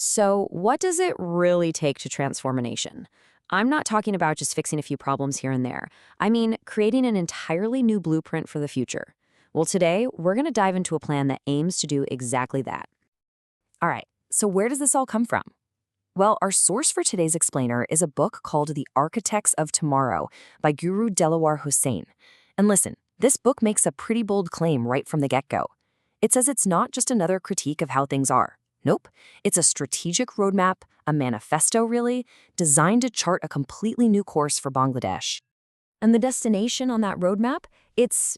So, what does it really take to transform a nation? I'm not talking about just fixing a few problems here and there. I mean, creating an entirely new blueprint for the future. Well, today, we're going to dive into a plan that aims to do exactly that. All right, so where does this all come from? Well, our source for today's explainer is a book called The Architects of Tomorrow by Guru Delawar Hussain. And listen, this book makes a pretty bold claim right from the get-go. It says it's not just another critique of how things are. Nope, it's a strategic roadmap, a manifesto really, designed to chart a completely new course for Bangladesh. And the destination on that roadmap? It's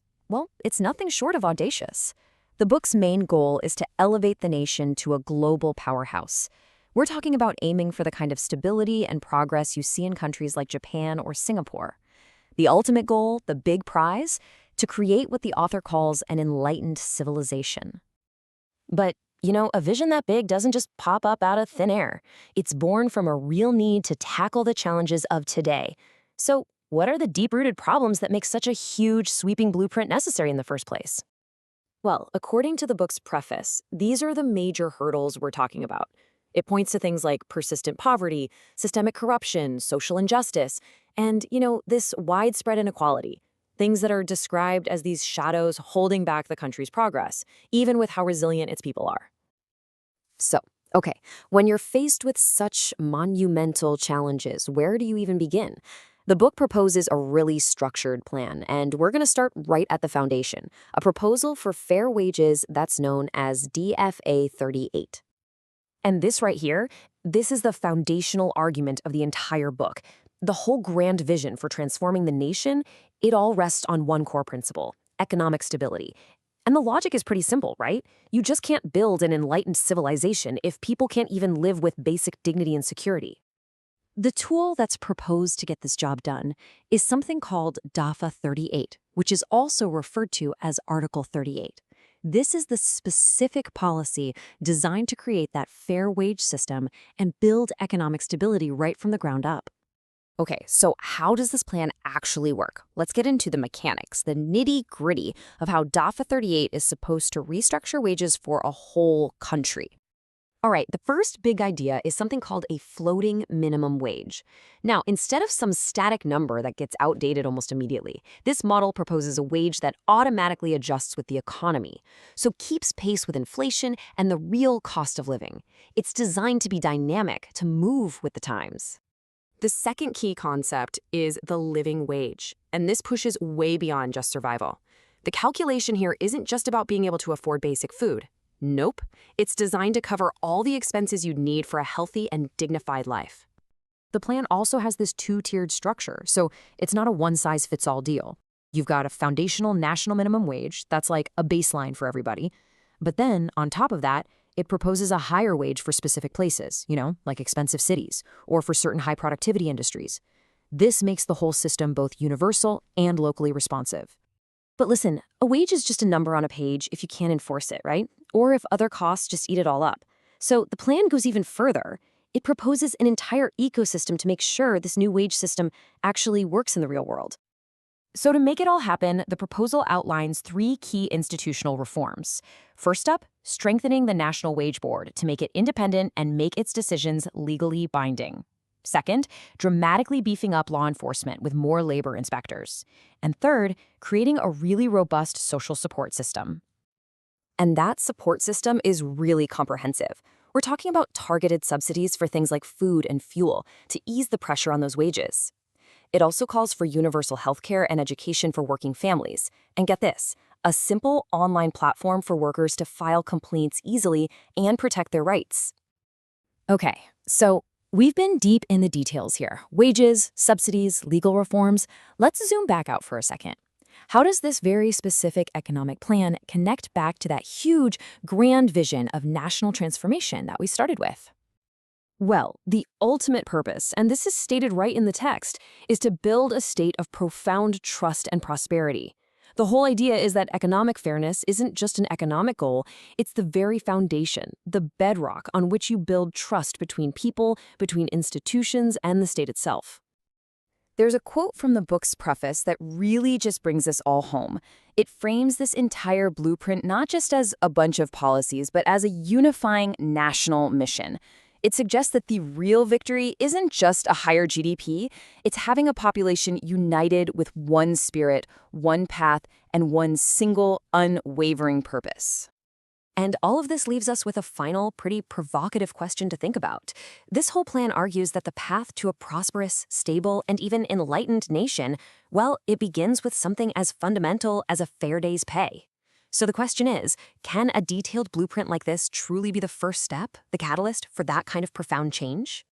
nothing short of audacious. The book's main goal is to elevate the nation to a global powerhouse. We're talking about aiming for the kind of stability and progress you see in countries like Japan or Singapore. The ultimate goal, the big prize, to create what the author calls an enlightened civilization. But a vision that big doesn't just pop up out of thin air. It's born from a real need to tackle the challenges of today. So, what are the deep-rooted problems that make such a huge, sweeping blueprint necessary in the first place? Well, according to the book's preface, these are the major hurdles we're talking about. It points to things like persistent poverty, systemic corruption, social injustice, and, this widespread inequality. Things that are described as these shadows holding back the country's progress, even with how resilient its people are. So, okay, when you're faced with such monumental challenges, where do you even begin? The book proposes a really structured plan, and we're going to start right at the foundation, a proposal for fair wages that's known as DFA-38. And this right here, this is the foundational argument of the entire book. The whole grand vision for transforming the nation, it all rests on one core principle: economic stability. And the logic is pretty simple, right? You just can't build an enlightened civilization if people can't even live with basic dignity and security. The tool that's proposed to get this job done is something called DAFA-38, which is also referred to as Article-38. This is the specific policy designed to create that fair wage system and build economic stability right from the ground up. Okay, so how does this plan actually work? Let's get into the mechanics, the nitty-gritty of how DAFA-38 is supposed to restructure wages for a whole country. All right, the first big idea is something called a floating minimum wage. Now, instead of some static number that gets outdated almost immediately, this model proposes a wage that automatically adjusts with the economy, so keeps pace with inflation and the real cost of living. It's designed to be dynamic, to move with the times. The second key concept is the living wage, and this pushes way beyond just survival. The calculation here isn't just about being able to afford basic food. Nope, it's designed to cover all the expenses you'd need for a healthy and dignified life. The plan also has this two-tiered structure, so it's not a one-size-fits-all deal. You've got a foundational national minimum wage, that's like a baseline for everybody. But then, on top of that, it proposes a higher wage for specific places, like expensive cities, or for certain high-productivity industries. This makes the whole system both universal and locally responsive. But listen, a wage is just a number on a page if you can't enforce it, right? Or if other costs just eat it all up. So the plan goes even further. It proposes an entire ecosystem to make sure this new wage system actually works in the real world. So to make it all happen, the proposal outlines 3 key institutional reforms. First up, strengthening the National Wage Board to make it independent and make its decisions legally binding. Second, dramatically beefing up law enforcement with more labor inspectors. And third, creating a really robust social support system. And that support system is really comprehensive. We're talking about targeted subsidies for things like food and fuel to ease the pressure on those wages. It also calls for universal healthcare and education for working families. And get this, a simple online platform for workers to file complaints easily and protect their rights. Okay, so we've been deep in the details here. Wages, subsidies, legal reforms. Let's zoom back out for a second. How does this very specific economic plan connect back to that huge, grand vision of national transformation that we started with? Well, the ultimate purpose, and this is stated right in the text, is to build a state of profound trust and prosperity. The whole idea is that economic fairness isn't just an economic goal, it's the very foundation, the bedrock on which you build trust between people, between institutions, and the state itself. There's a quote from the book's preface that really just brings this all home. It frames this entire blueprint not just as a bunch of policies, but as a unifying national mission. It suggests that the real victory isn't just a higher GDP, it's having a population united with one spirit, one path, and one single, unwavering purpose. And all of this leaves us with a final, pretty provocative question to think about. This whole plan argues that the path to a prosperous, stable, and even enlightened nation, well, it begins with something as fundamental as a fair day's pay. So the question is, can a detailed blueprint like this truly be the first step, the catalyst for that kind of profound change?